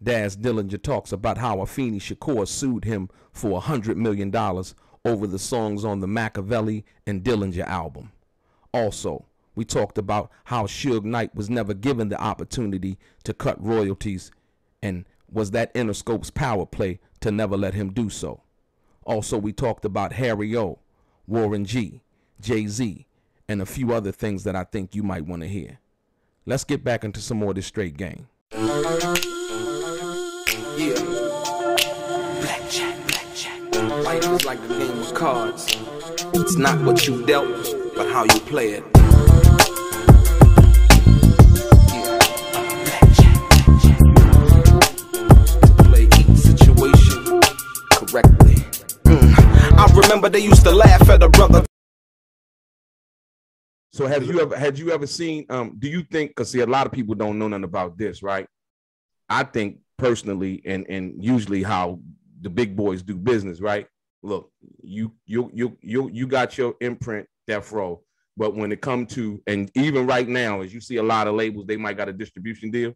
Daz Dillinger talks about how Afeni Shakur sued him for $100 million over the songs on the Makaveli and Dillinger album. Also, we talked about how Suge Knight was never given the opportunity to cut royalties, and was that Interscope's power play to never let him do so. Also, we talked about Harry O, Warren G, Jay-Z, and a few other things that I think you might want to hear. Let's get back into some more of this straight game. Yeah. Blackjack. Life is like a game of cards. It's not what you dealt, but how you play it. Yeah. Blackjack. To play each situation correctly. I remember they used to laugh at a brother. So had you ever seen, do you think, because see, a lot of people don't know nothing about this, right? I think personally, and usually how the big boys do business, right? Look, you got your imprint, Death Row, but when it comes to, and even right now, as you see a lot of labels, they might got a distribution deal.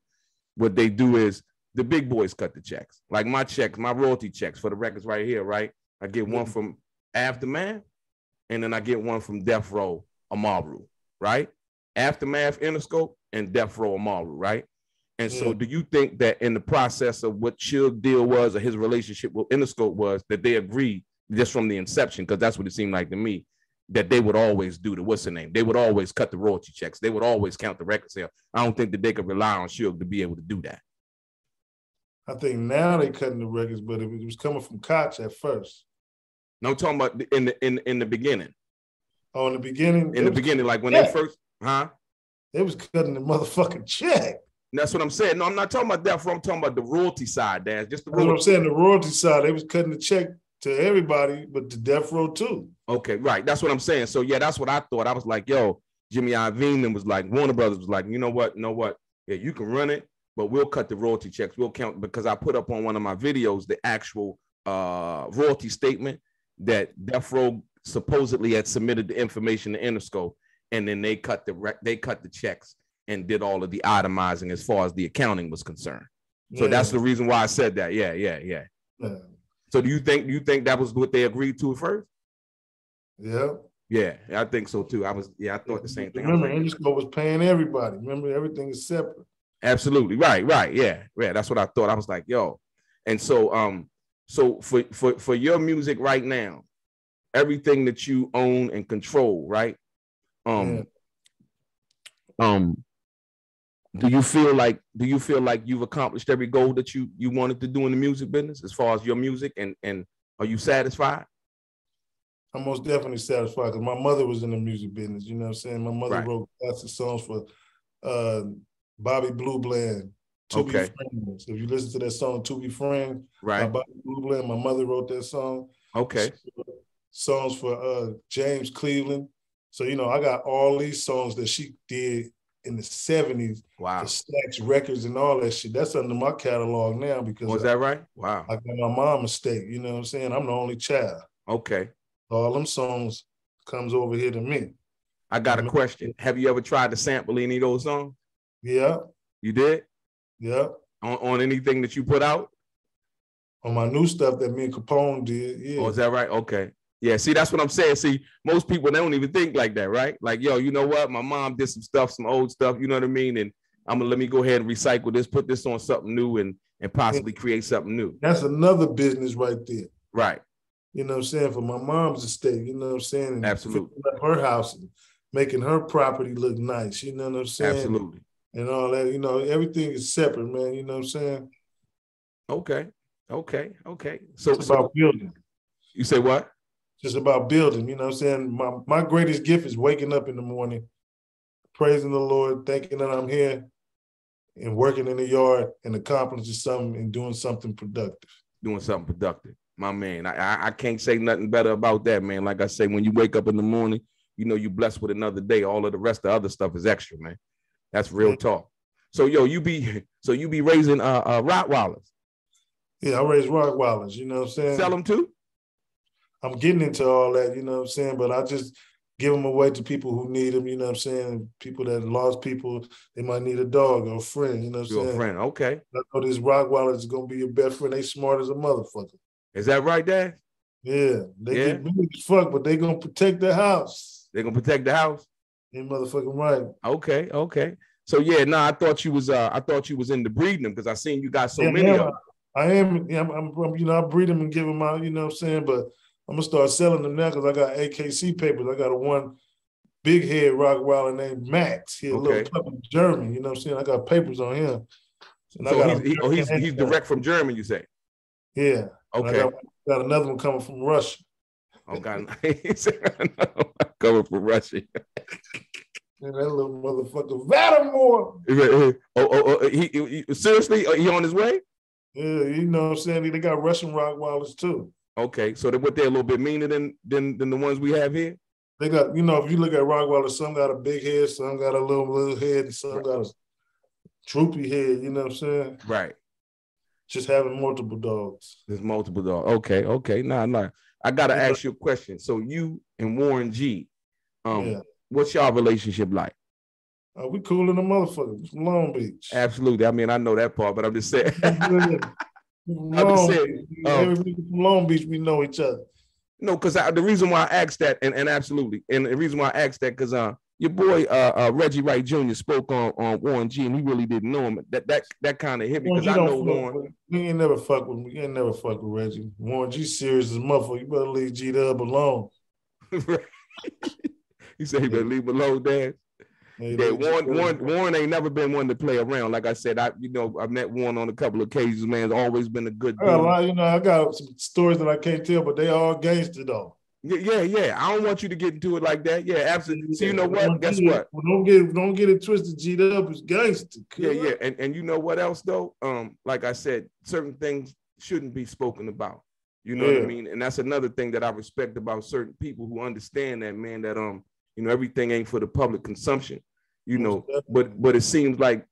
What they do is the big boys cut the checks. Like my checks, my royalty checks for the records right here, right? I get one from Aftermath, and then I get one from Death Row, Amaru, right? Aftermath, Interscope, and Death Row, Amaru, right? And so do you think that in the process of what Suge's deal was, or his relationship with Interscope was, that they agreed just from the inception, because that's what it seemed like to me, that they would always do the, what's the name? They would always cut the royalty checks. They would always count the record sale. I don't think that they could rely on Suge to be able to do that. I think now they cutting the records, but it was coming from Koch at first. No, I'm talking about in the beginning. Oh, in the beginning? In the beginning, like when they first, They was cutting the motherfucking check. That's what I'm saying. No, I'm not talking about that. I'm talking about the royalty side, Daz. Just the royalty. That's what I'm saying. The royalty side, they was cutting the check to everybody, but to Death Row too. Okay, right. That's what I'm saying. So yeah, that's what I thought. I was like, yo, Jimmy Iovine was like, Warner Brothers was like, you know what? Yeah, you can run it, but we'll cut the royalty checks. We'll count, because I put up on one of my videos the actual royalty statement that Death Row supposedly had submitted the information to Interscope, and then they cut the checks and did all of the itemizing as far as the accounting was concerned. So that's the reason why I said that. Yeah. So do you think that was what they agreed to at first? Yeah. Yeah, I think so too. I thought the same thing. Remember, Interscope was paying everybody. Remember, everything is separate. Absolutely. Right. Yeah. That's what I thought. I was like, yo. And so so for your music right now, everything that you own and control, right? Do you feel like you've accomplished every goal that you wanted to do in the music business as far as your music, and are you satisfied? I'm most definitely satisfied, because my mother was in the music business. You know what I'm saying? My mother wrote lots of songs for Bobby Blue Bland, To Be Friends. If you listen to that song, To Be Friends, by Bobby Blue Bland, my mother wrote that song. Okay. Songs for James Cleveland. So, you know, I got all these songs that she did in the 70s. Wow. The Stax Records and all that shit. That's under my catalog now, because was that right? Wow. I got my mom mistake. You know what I'm saying? I'm the only child. Okay. All them songs comes over here to me. I got a question. Have you ever tried to sample any of those songs? Yeah. You did? Yeah. On anything that you put out? On my new stuff that me and Capone did, yeah. Oh, is that right? Okay. Yeah, see, that's what I'm saying. See, most people, they don't even think like that, right? Like, yo, you know what? My mom did some stuff, some old stuff, you know what I mean? And let me go ahead and recycle this, put this on something new, and possibly create something new. That's another business right there. Right. You know what I'm saying? For my mom's estate, you know what I'm saying? And absolutely. Up her house and making her property look nice, you know what I'm saying? Absolutely. And all that, you know, everything is separate, man, you know what I'm saying? Okay. So it's about building. You say what? Just about building, you know what I'm saying? My greatest gift is waking up in the morning, praising the Lord, thinking that I'm here and working in the yard and accomplishing something and doing something productive. Doing something productive. My man, I can't say nothing better about that, man. Like I say, when you wake up in the morning, you know you're blessed with another day. All of the rest of the other stuff is extra, man. That's real talk. So, yo, you be raising Rottweilers. Yeah, I raise Rottweilers, you know what I'm saying? Sell them too? I'm getting into all that, you know what I'm saying? But I just give them away to people who need them, you know what I'm saying? People that lost people, they might need a dog or a friend, you know what I'm saying? A friend, okay. I know this Rottweiler is going to be your best friend. They smart as a motherfucker. Is that right, Dad? Yeah. They get big as fuck, but they going to protect the house. They're going to protect the house? You motherfucking right. Okay, okay. So, yeah, no, I thought you was into breeding them because I seen you got so many of them. I am, you know, I breed them and give them out, you know what I'm saying? But I'm going to start selling them now because I got AKC papers. I got one big head Rottweiler named Max. He's a little puppy German, you know what I'm saying? I got papers on him. So he's direct from Germany, you say? Yeah. Okay. I got another one coming from Russia. Oh, God. Coming from Russia. And that little motherfucker, Vatamore. He seriously, he on his way? Yeah, you know what I'm saying? They got Russian Rottweilers too. Okay, so they're a little bit meaner than the ones we have here? They got, you know, if you look at Rottweilers, some got a big head, some got a little head, and some got a droopy head, you know what I'm saying? Right. Just having multiple dogs. There's multiple dogs. Okay. Nah. I got to ask you a question. So you and Warren G, what's y'all relationship like? We cool in the motherfucker from Long Beach. Absolutely. I mean, I know that part, but I'm just saying. Everybody from Long Beach, we know each other. No, because the reason why I asked that, and absolutely, and the reason why I asked that, because your boy Reggie Wright Jr. spoke on Warren G, and he really didn't know him. That kind of hit me because I know Warren. He ain't never fuck with me. He ain't never fuck with Reggie. Warren G serious as a motherfucker. You better leave G-Dub alone. He said he better leave him alone, Dad. Yeah, Warren ain't never been one to play around. Like I said, I met Warren on a couple of occasions, man. It's always been a good dude. I got some stories that I can't tell, but they all gangster though. Yeah. I don't want you to get into it like that. Yeah, absolutely. So you know what? Guess what? Don't get it twisted. G-Dub is gangster. Yeah. And you know what else though? Like I said, certain things shouldn't be spoken about. You know what I mean? And that's another thing that I respect about certain people who understand that, man, that everything ain't for the public consumption. But it seems like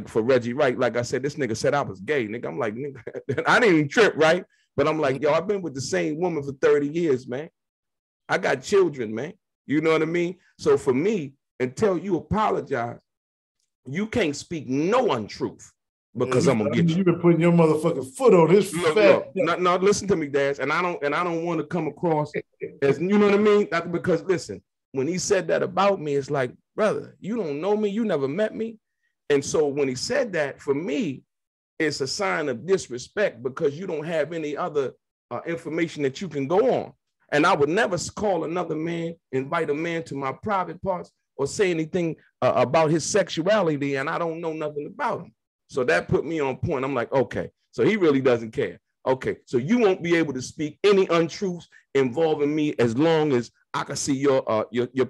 for Reggie Wright, like I said, this nigga said I was gay, nigga. I'm like, nigga, I didn't even trip, right? But I'm like, yo, I've been with the same woman for 30 years, man. I got children, man. You know what I mean? So for me, until you apologize, you can't speak no untruth because I'm gonna get you. You've been putting your motherfucking foot on his fat. No, listen to me, Daz, and I don't want to come across as, you know what I mean? Because listen, when he said that about me, it's like, brother, you don't know me, you never met me. And so when he said that, for me, it's a sign of disrespect because you don't have any other information that you can go on. And I would never call another man, invite a man to my private parts or say anything about his sexuality, and I don't know nothing about him. So that put me on point. I'm like, okay, so he really doesn't care. Okay, so you won't be able to speak any untruths involving me as long as I can see your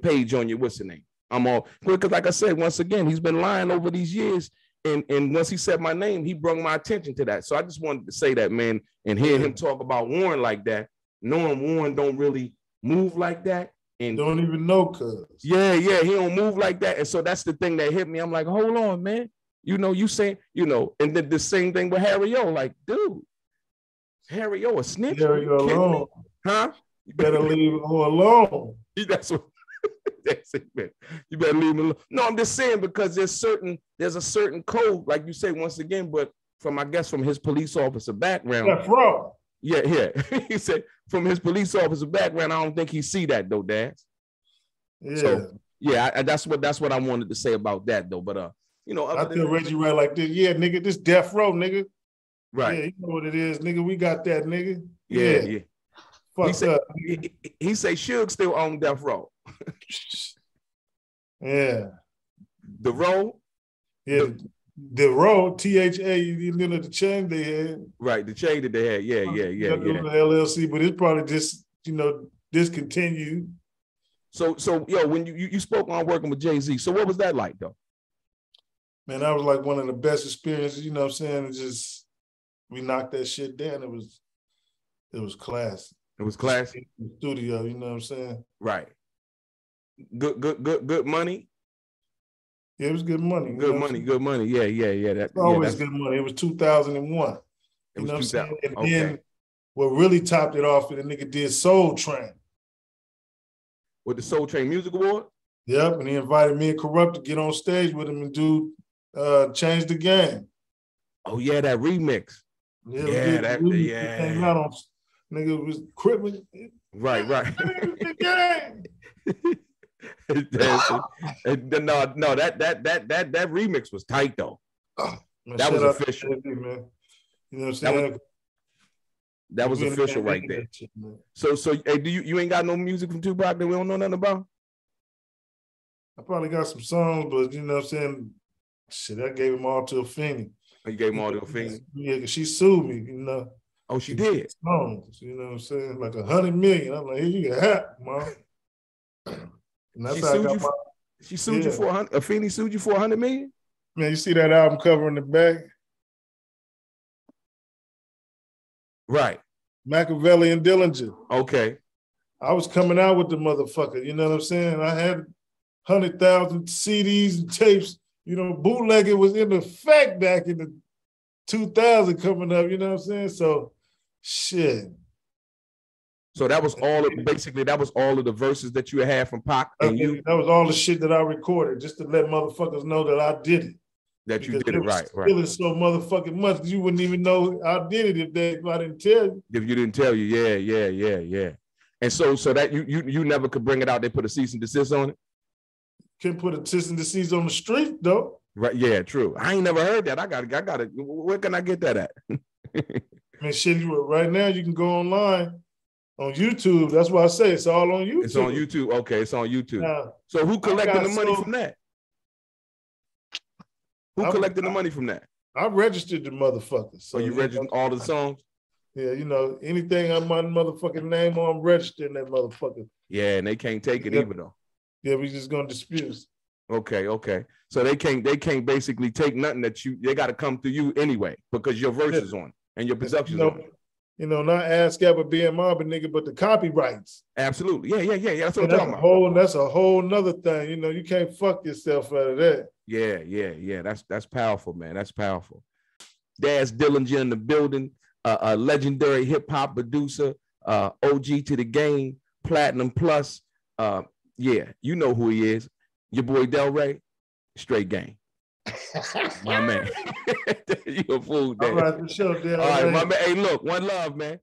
page on your what's the name. I'm all because, like I said, once again, he's been lying over these years, and once he said my name, he brought my attention to that. So I just wanted to say that, man, and hear him talk about Warren like that, knowing Warren don't really move like that, and don't even know, cuz. Yeah, he don't move like that, and so that's the thing that hit me. I'm like, hold on, man, you saying, and then the same thing with Harry O, like, dude, Harry O a snitch? Harry O alone, huh? You better leave him alone. That's what. That's it, man. You better leave him alone. No, I'm just saying because there's a certain code, like you say once again, but from his police officer background. That's wrong. Yeah. He said from his police officer background, I don't think he see that though, Daz. Yeah. So, yeah, that's what I wanted to say about that though. But I tell Reggie Wright like this, yeah, nigga, this death row, nigga. Right. Yeah, you know what it is, nigga. We got that, nigga. Yeah. He say Suge still on death row. Yeah. The row? Yeah. The row, THA, you know the chain they had. Right, the chain that they had. Yeah. The LLC, but it's probably just, discontinued. So when you spoke on working with Jay-Z, so what was that like though? Man, that was like one of the best experiences, you know what I'm saying? It just, we knocked that shit down. It was classy. It was classy. In the studio, you know what I'm saying? Right. Good money. Yeah, it was good money. Good money. Yeah. That's always good money. It was 2001. You know what I'm saying? And then what really topped it off, the nigga did Soul Train. with the Soul Train Music Award. Yep, and he invited me and Corrupt to get on stage with him and do Change the Game. Oh yeah, that remix. Yeah, that came out on nigga was equipment. Right. No, that remix was tight though. That was official. You know what I'm saying? That was official right there. Shit, so hey, do you ain't got no music from Tupac that we don't know nothing about? I probably got some songs, but you know what I'm saying? Shit, I gave them all to Afeni. Oh, you gave them all to Afeni? Yeah, because she sued me, you know. Oh, she did? Songs, you know what I'm saying? Like 100 million. I'm like, here you can have, mom. And that's how I got my... She sued you for 100? Afeni sued you for 100 million? Man, you see that album cover in the back? Right. Makaveli and Dillinger. Okay. I was coming out with the motherfucker, you know what I'm saying? I had 100,000 CDs and tapes. You know, bootlegging was in effect back in the 2000 coming up, you know what I'm saying? So, shit. So that was all of, basically, that was all of the verses that you had from Pac and you? That was all the shit that I recorded, just to let motherfuckers know that I did it. That you did it, right. Stealing so motherfucking much, you wouldn't even know I did it if I didn't tell you. If you didn't tell you, yeah. And so that you never could bring it out. They put a cease and desist on it? Can't put a cease and desist on the street, though. Right, yeah, true. I ain't never heard that. I got it. Where can I get that at? Man, shit, right now you can go online on YouTube. That's why I say it's all on YouTube. It's on YouTube. Okay, it's on YouTube. So who collected the money from that? Who collected the money from that? I registered the motherfuckers. So you registered all the songs? Yeah, you know, anything on my motherfucking name on, I'm registering that motherfucker. Yeah, and they can't take it either though. Yeah, we just gonna dispute. Okay. So they can't basically take nothing that they gotta come through you anyway, because your verse is on and your production's on. You know, not ASCAP or BMR, but nigga, but the copyrights. Absolutely. Yeah. That's what I'm talking about. That's a whole nother thing. You know, you can't fuck yourself out of that. Yeah. That's powerful, man. That's powerful. Daz Dillinger in the building, a legendary hip hop producer, OG to the game, Platinum Plus. Yeah, you know who he is. Your boy DELRAY, straight game. My man. You a fool, Dad. All right, for sure, DELRAY. All right, my man. Hey, look, one love, man.